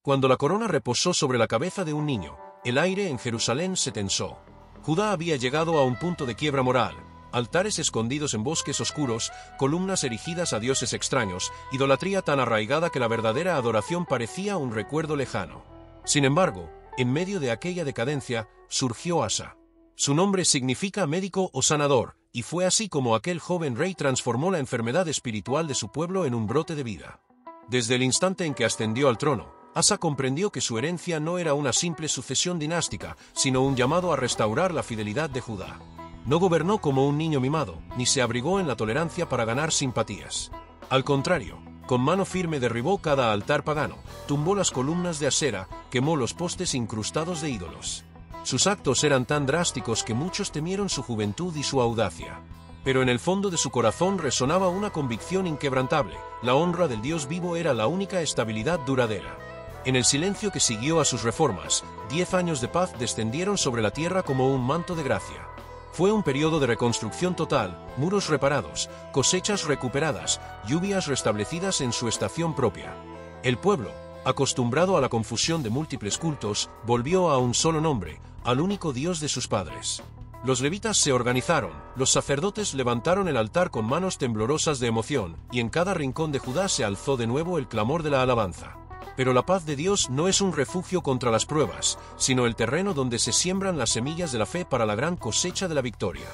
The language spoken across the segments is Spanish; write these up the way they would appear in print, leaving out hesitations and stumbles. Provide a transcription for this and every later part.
Cuando la corona reposó sobre la cabeza de un niño, el aire en Jerusalén se tensó. Judá había llegado a un punto de quiebra moral. Altares escondidos en bosques oscuros, columnas erigidas a dioses extraños, idolatría tan arraigada que la verdadera adoración parecía un recuerdo lejano. Sin embargo, en medio de aquella decadencia, surgió Asa. Su nombre significa médico o sanador, y fue así como aquel joven rey transformó la enfermedad espiritual de su pueblo en un brote de vida. Desde el instante en que ascendió al trono, Asa comprendió que su herencia no era una simple sucesión dinástica, sino un llamado a restaurar la fidelidad de Judá. No gobernó como un niño mimado, ni se abrigó en la tolerancia para ganar simpatías. Al contrario, con mano firme derribó cada altar pagano, tumbó las columnas de Asera, quemó los postes incrustados de ídolos. Sus actos eran tan drásticos que muchos temieron su juventud y su audacia. Pero en el fondo de su corazón resonaba una convicción inquebrantable: la honra del Dios vivo era la única estabilidad duradera. En el silencio que siguió a sus reformas, 10 años de paz descendieron sobre la tierra como un manto de gracia. Fue un periodo de reconstrucción total, muros reparados, cosechas recuperadas, lluvias restablecidas en su estación propia. El pueblo, acostumbrado a la confusión de múltiples cultos, volvió a un solo nombre, al único Dios de sus padres. Los levitas se organizaron, los sacerdotes levantaron el altar con manos temblorosas de emoción, y en cada rincón de Judá se alzó de nuevo el clamor de la alabanza. Pero la paz de Dios no es un refugio contra las pruebas, sino el terreno donde se siembran las semillas de la fe para la gran cosecha de la victoria.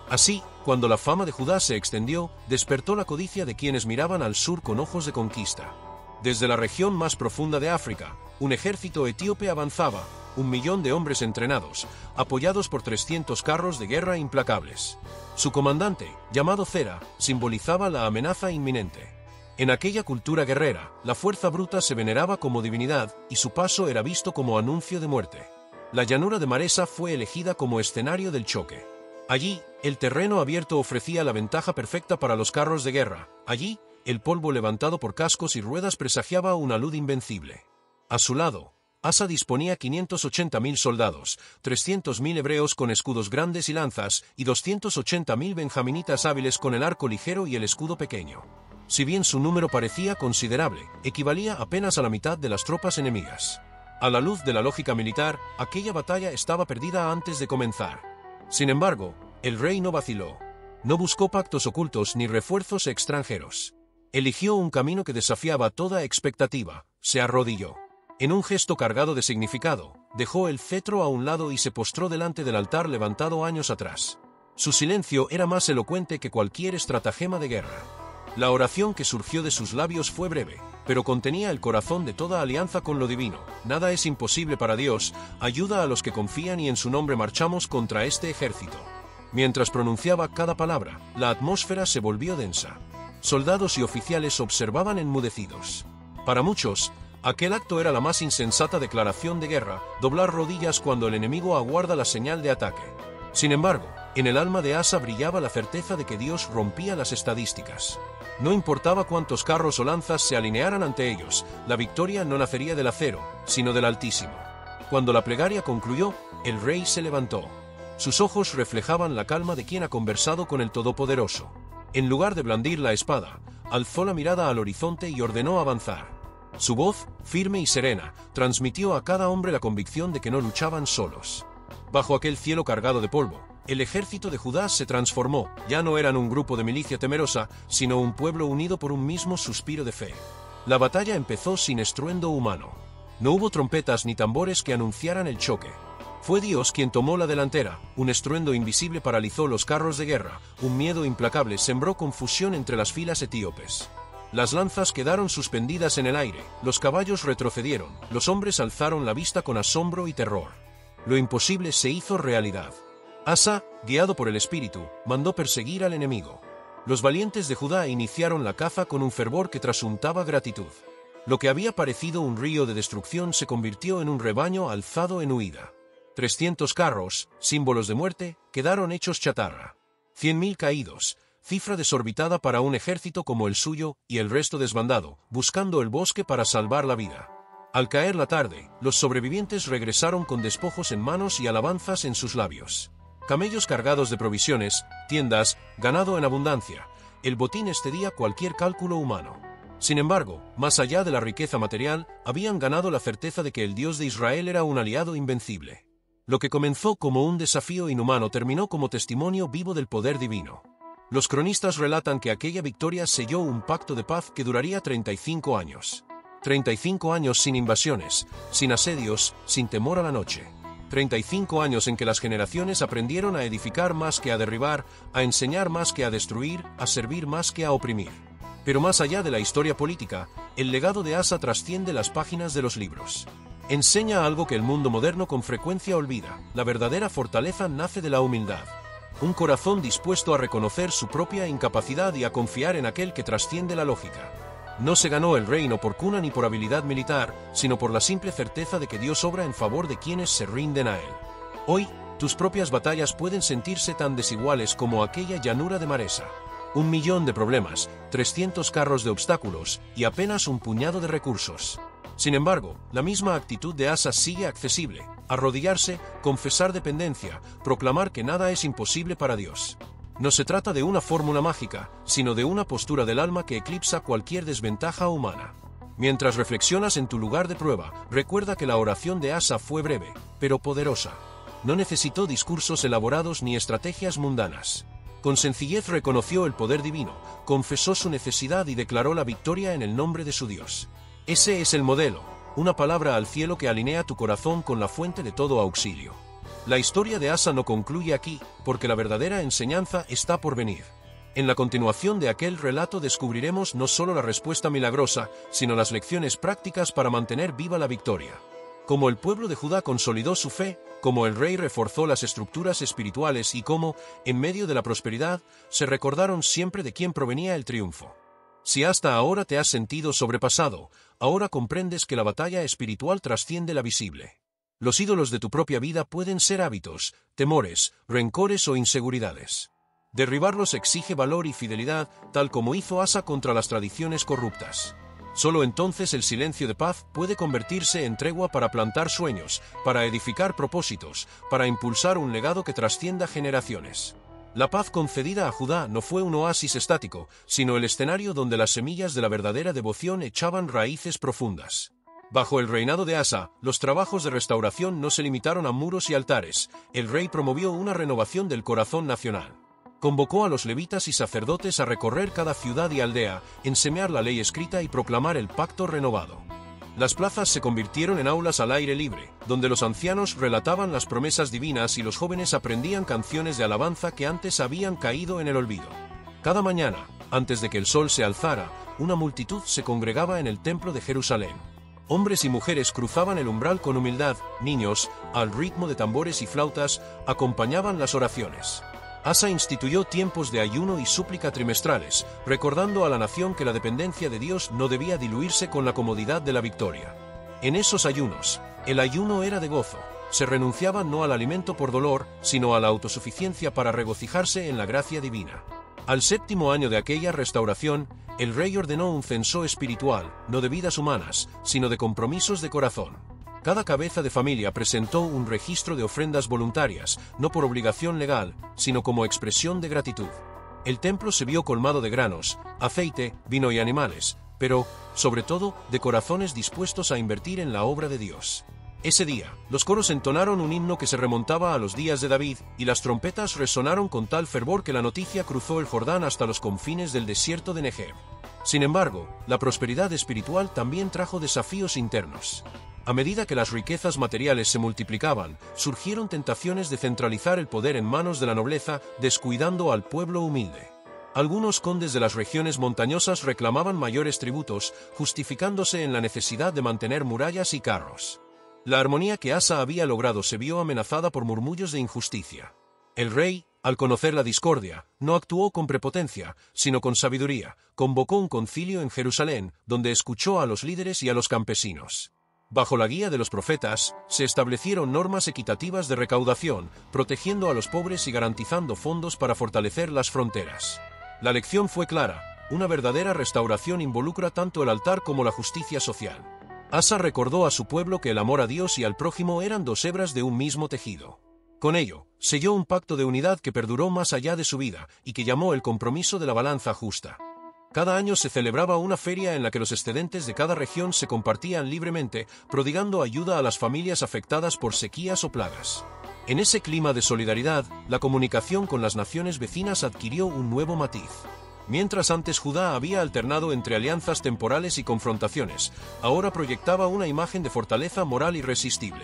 Así, cuando la fama de Judá se extendió, despertó la codicia de quienes miraban al sur con ojos de conquista. Desde la región más profunda de África, un ejército etíope avanzaba, 1.000.000 de hombres entrenados, apoyados por 300 carros de guerra implacables. Su comandante, llamado Zera, simbolizaba la amenaza inminente. En aquella cultura guerrera, la fuerza bruta se veneraba como divinidad, y su paso era visto como anuncio de muerte. La llanura de Maresa fue elegida como escenario del choque. Allí, el terreno abierto ofrecía la ventaja perfecta para los carros de guerra. Allí, el polvo levantado por cascos y ruedas presagiaba una luz invencible. A su lado, Asa disponía 580.000 soldados, 300.000 hebreos con escudos grandes y lanzas, y 280.000 benjaminitas hábiles con el arco ligero y el escudo pequeño. Si bien su número parecía considerable, equivalía apenas a la mitad de las tropas enemigas. A la luz de la lógica militar, aquella batalla estaba perdida antes de comenzar. Sin embargo, el rey no vaciló. No buscó pactos ocultos ni refuerzos extranjeros. Eligió un camino que desafiaba toda expectativa: se arrodilló. En un gesto cargado de significado, dejó el cetro a un lado y se postró delante del altar levantado años atrás. Su silencio era más elocuente que cualquier estratagema de guerra. La oración que surgió de sus labios fue breve, pero contenía el corazón de toda alianza con lo divino. Nada es imposible para Dios, ayuda a los que confían y en su nombre marchamos contra este ejército. Mientras pronunciaba cada palabra, la atmósfera se volvió densa. Soldados y oficiales observaban enmudecidos. Para muchos, aquel acto era la más insensata declaración de guerra: doblar rodillas cuando el enemigo aguarda la señal de ataque. Sin embargo, en el alma de Asa brillaba la certeza de que Dios rompía las estadísticas. No importaba cuántos carros o lanzas se alinearan ante ellos, la victoria no nacería del acero, sino del Altísimo. Cuando la plegaria concluyó, el rey se levantó. Sus ojos reflejaban la calma de quien ha conversado con el Todopoderoso. En lugar de blandir la espada, alzó la mirada al horizonte y ordenó avanzar. Su voz, firme y serena, transmitió a cada hombre la convicción de que no luchaban solos. Bajo aquel cielo cargado de polvo, el ejército de Judá se transformó. Ya no eran un grupo de milicia temerosa, sino un pueblo unido por un mismo suspiro de fe. La batalla empezó sin estruendo humano. No hubo trompetas ni tambores que anunciaran el choque. Fue Dios quien tomó la delantera. Un estruendo invisible paralizó los carros de guerra, un miedo implacable sembró confusión entre las filas etíopes. Las lanzas quedaron suspendidas en el aire, los caballos retrocedieron, los hombres alzaron la vista con asombro y terror. Lo imposible se hizo realidad. Asa, guiado por el Espíritu, mandó perseguir al enemigo. Los valientes de Judá iniciaron la caza con un fervor que trasuntaba gratitud. Lo que había parecido un río de destrucción se convirtió en un rebaño alzado en huida. 300 carros, símbolos de muerte, quedaron hechos chatarra. 100.000 caídos, cifra desorbitada para un ejército como el suyo, y el resto desbandado, buscando el bosque para salvar la vida. Al caer la tarde, los sobrevivientes regresaron con despojos en manos y alabanzas en sus labios. Camellos cargados de provisiones, tiendas, ganado en abundancia. El botín excedía cualquier cálculo humano. Sin embargo, más allá de la riqueza material, habían ganado la certeza de que el Dios de Israel era un aliado invencible. Lo que comenzó como un desafío inhumano terminó como testimonio vivo del poder divino. Los cronistas relatan que aquella victoria selló un pacto de paz que duraría 35 años. 35 años sin invasiones, sin asedios, sin temor a la noche. 35 años en que las generaciones aprendieron a edificar más que a derribar, a enseñar más que a destruir, a servir más que a oprimir. Pero más allá de la historia política, el legado de Asa trasciende las páginas de los libros. Enseña algo que el mundo moderno con frecuencia olvida: la verdadera fortaleza nace de la humildad. Un corazón dispuesto a reconocer su propia incapacidad y a confiar en aquel que trasciende la lógica. No se ganó el reino por cuna ni por habilidad militar, sino por la simple certeza de que Dios obra en favor de quienes se rinden a Él. Hoy, tus propias batallas pueden sentirse tan desiguales como aquella llanura de Maresa. 1 millón de problemas, 300 carros de obstáculos y apenas un puñado de recursos. Sin embargo, la misma actitud de Asa sigue accesible: arrodillarse, confesar dependencia, proclamar que nada es imposible para Dios. No se trata de una fórmula mágica, sino de una postura del alma que eclipsa cualquier desventaja humana. Mientras reflexionas en tu lugar de prueba, recuerda que la oración de Asa fue breve, pero poderosa. No necesitó discursos elaborados ni estrategias mundanas. Con sencillez reconoció el poder divino, confesó su necesidad y declaró la victoria en el nombre de su Dios. Ese es el modelo, una palabra al cielo que alinea tu corazón con la fuente de todo auxilio. La historia de Asa no concluye aquí, porque la verdadera enseñanza está por venir. En la continuación de aquel relato descubriremos no solo la respuesta milagrosa, sino las lecciones prácticas para mantener viva la victoria. Cómo el pueblo de Judá consolidó su fe, cómo el rey reforzó las estructuras espirituales y cómo, en medio de la prosperidad, se recordaron siempre de quién provenía el triunfo. Si hasta ahora te has sentido sobrepasado, ahora comprendes que la batalla espiritual trasciende la visible. Los ídolos de tu propia vida pueden ser hábitos, temores, rencores o inseguridades. Derribarlos exige valor y fidelidad, tal como hizo Asa contra las tradiciones corruptas. Solo entonces el silencio de paz puede convertirse en tregua para plantar sueños, para edificar propósitos, para impulsar un legado que trascienda generaciones. La paz concedida a Judá no fue un oasis estático, sino el escenario donde las semillas de la verdadera devoción echaban raíces profundas. Bajo el reinado de Asa, los trabajos de restauración no se limitaron a muros y altares. El rey promovió una renovación del corazón nacional. Convocó a los levitas y sacerdotes a recorrer cada ciudad y aldea, enseñar la ley escrita y proclamar el pacto renovado. Las plazas se convirtieron en aulas al aire libre, donde los ancianos relataban las promesas divinas y los jóvenes aprendían canciones de alabanza que antes habían caído en el olvido. Cada mañana, antes de que el sol se alzara, una multitud se congregaba en el templo de Jerusalén. Hombres y mujeres cruzaban el umbral con humildad, niños, al ritmo de tambores y flautas, acompañaban las oraciones. Asa instituyó tiempos de ayuno y súplica trimestrales, recordando a la nación que la dependencia de Dios no debía diluirse con la comodidad de la victoria. En esos ayunos, el ayuno era de gozo. Se renunciaba no al alimento por dolor, sino a la autosuficiencia para regocijarse en la gracia divina. Al 7º año de aquella restauración, el rey ordenó un censo espiritual, no de vidas humanas, sino de compromisos de corazón. Cada cabeza de familia presentó un registro de ofrendas voluntarias, no por obligación legal, sino como expresión de gratitud. El templo se vio colmado de granos, aceite, vino y animales, pero, sobre todo, de corazones dispuestos a invertir en la obra de Dios. Ese día, los coros entonaron un himno que se remontaba a los días de David, y las trompetas resonaron con tal fervor que la noticia cruzó el Jordán hasta los confines del desierto de Negev. Sin embargo, la prosperidad espiritual también trajo desafíos internos. A medida que las riquezas materiales se multiplicaban, surgieron tentaciones de centralizar el poder en manos de la nobleza, descuidando al pueblo humilde. Algunos condes de las regiones montañosas reclamaban mayores tributos, justificándose en la necesidad de mantener murallas y carros. La armonía que Asa había logrado se vio amenazada por murmullos de injusticia. El rey, al conocer la discordia, no actuó con prepotencia, sino con sabiduría. Convocó un concilio en Jerusalén, donde escuchó a los líderes y a los campesinos. Bajo la guía de los profetas, se establecieron normas equitativas de recaudación, protegiendo a los pobres y garantizando fondos para fortalecer las fronteras. La lección fue clara: una verdadera restauración involucra tanto el altar como la justicia social. Asa recordó a su pueblo que el amor a Dios y al prójimo eran dos hebras de un mismo tejido. Con ello, selló un pacto de unidad que perduró más allá de su vida, y que llamó el compromiso de la balanza justa. Cada año se celebraba una feria en la que los excedentes de cada región se compartían libremente, prodigando ayuda a las familias afectadas por sequías o plagas. En ese clima de solidaridad, la comunicación con las naciones vecinas adquirió un nuevo matiz. Mientras antes Judá había alternado entre alianzas temporales y confrontaciones, ahora proyectaba una imagen de fortaleza moral irresistible.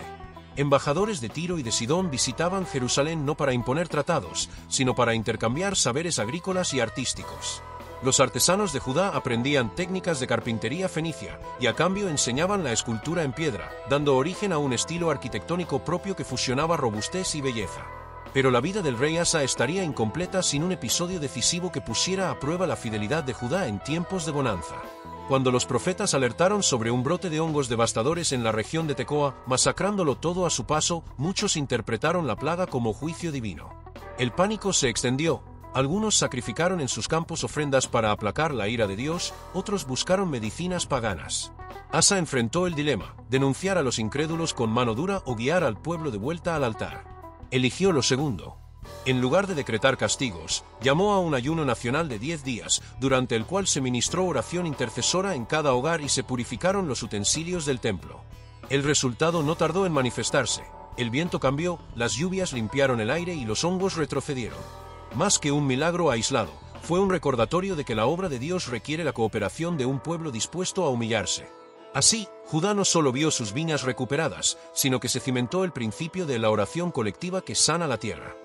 Embajadores de Tiro y de Sidón visitaban Jerusalén no para imponer tratados, sino para intercambiar saberes agrícolas y artísticos. Los artesanos de Judá aprendían técnicas de carpintería fenicia y a cambio enseñaban la escultura en piedra, dando origen a un estilo arquitectónico propio que fusionaba robustez y belleza. Pero la vida del rey Asa estaría incompleta sin un episodio decisivo que pusiera a prueba la fidelidad de Judá en tiempos de bonanza. Cuando los profetas alertaron sobre un brote de hongos devastadores en la región de Tecoa, masacrándolo todo a su paso, muchos interpretaron la plaga como juicio divino. El pánico se extendió. Algunos sacrificaron en sus campos ofrendas para aplacar la ira de Dios, otros buscaron medicinas paganas. Asa enfrentó el dilema, denunciar a los incrédulos con mano dura o guiar al pueblo de vuelta al altar. Eligió lo segundo. En lugar de decretar castigos, llamó a un ayuno nacional de 10 días, durante el cual se ministró oración intercesora en cada hogar y se purificaron los utensilios del templo. El resultado no tardó en manifestarse. El viento cambió, las lluvias limpiaron el aire y los hongos retrocedieron. Más que un milagro aislado, fue un recordatorio de que la obra de Dios requiere la cooperación de un pueblo dispuesto a humillarse. Así, Judá no solo vio sus viñas recuperadas, sino que se cimentó el principio de la oración colectiva que sana la tierra.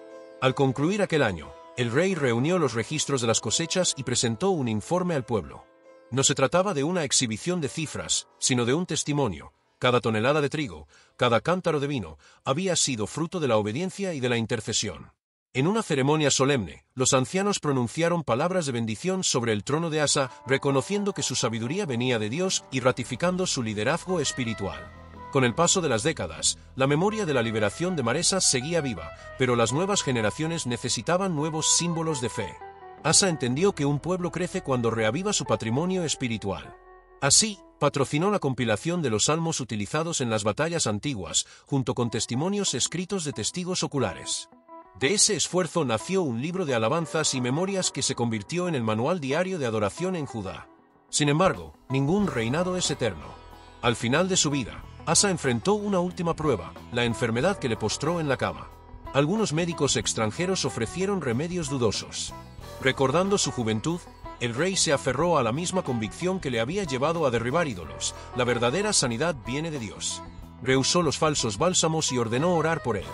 Al concluir aquel año, el rey reunió los registros de las cosechas y presentó un informe al pueblo. No se trataba de una exhibición de cifras, sino de un testimonio. Cada tonelada de trigo, cada cántaro de vino, había sido fruto de la obediencia y de la intercesión. En una ceremonia solemne, los ancianos pronunciaron palabras de bendición sobre el trono de Asa, reconociendo que su sabiduría venía de Dios y ratificando su liderazgo espiritual. Con el paso de las décadas, la memoria de la liberación de Maresa seguía viva, pero las nuevas generaciones necesitaban nuevos símbolos de fe. Asa entendió que un pueblo crece cuando reaviva su patrimonio espiritual. Así, patrocinó la compilación de los salmos utilizados en las batallas antiguas, junto con testimonios escritos de testigos oculares. De ese esfuerzo nació un libro de alabanzas y memorias que se convirtió en el manual diario de adoración en Judá. Sin embargo, ningún reinado es eterno. Al final de su vida, Asa enfrentó una última prueba, la enfermedad que le postró en la cama. Algunos médicos extranjeros ofrecieron remedios dudosos. Recordando su juventud, el rey se aferró a la misma convicción que le había llevado a derribar ídolos: la verdadera sanidad viene de Dios. Rehusó los falsos bálsamos y ordenó orar por él.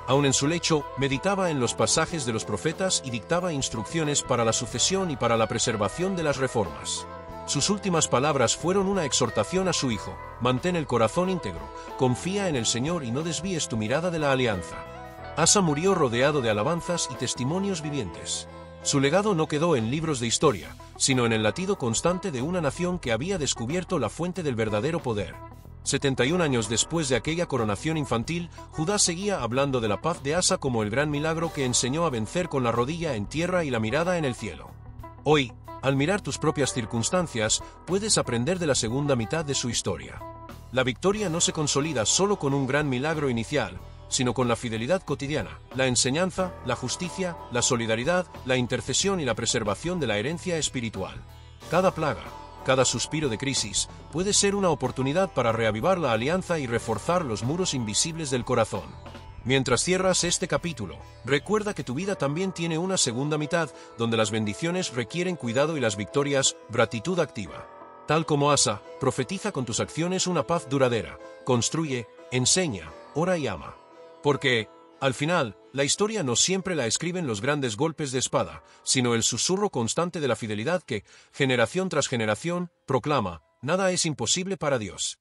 Aun en su lecho, meditaba en los pasajes de los profetas y dictaba instrucciones para la sucesión y para la preservación de las reformas. Sus últimas palabras fueron una exhortación a su hijo: mantén el corazón íntegro, confía en el Señor y no desvíes tu mirada de la alianza. Asa murió rodeado de alabanzas y testimonios vivientes. Su legado no quedó en libros de historia, sino en el latido constante de una nación que había descubierto la fuente del verdadero poder. 71 años después de aquella coronación infantil, Judá seguía hablando de la paz de Asa como el gran milagro que enseñó a vencer con la rodilla en tierra y la mirada en el cielo. Hoy, al mirar tus propias circunstancias, puedes aprender de la segunda mitad de su historia. La victoria no se consolida solo con un gran milagro inicial, sino con la fidelidad cotidiana, la enseñanza, la justicia, la solidaridad, la intercesión y la preservación de la herencia espiritual. Cada plaga, cada suspiro de crisis, puede ser una oportunidad para reavivar la alianza y reforzar los muros invisibles del corazón. Mientras cierras este capítulo, recuerda que tu vida también tiene una segunda mitad, donde las bendiciones requieren cuidado y las victorias, gratitud activa. Tal como Asa, profetiza con tus acciones una paz duradera, construye, enseña, ora y ama. Porque, al final, la historia no siempre la escriben los grandes golpes de espada, sino el susurro constante de la fidelidad que, generación tras generación, proclama: nada es imposible para Dios.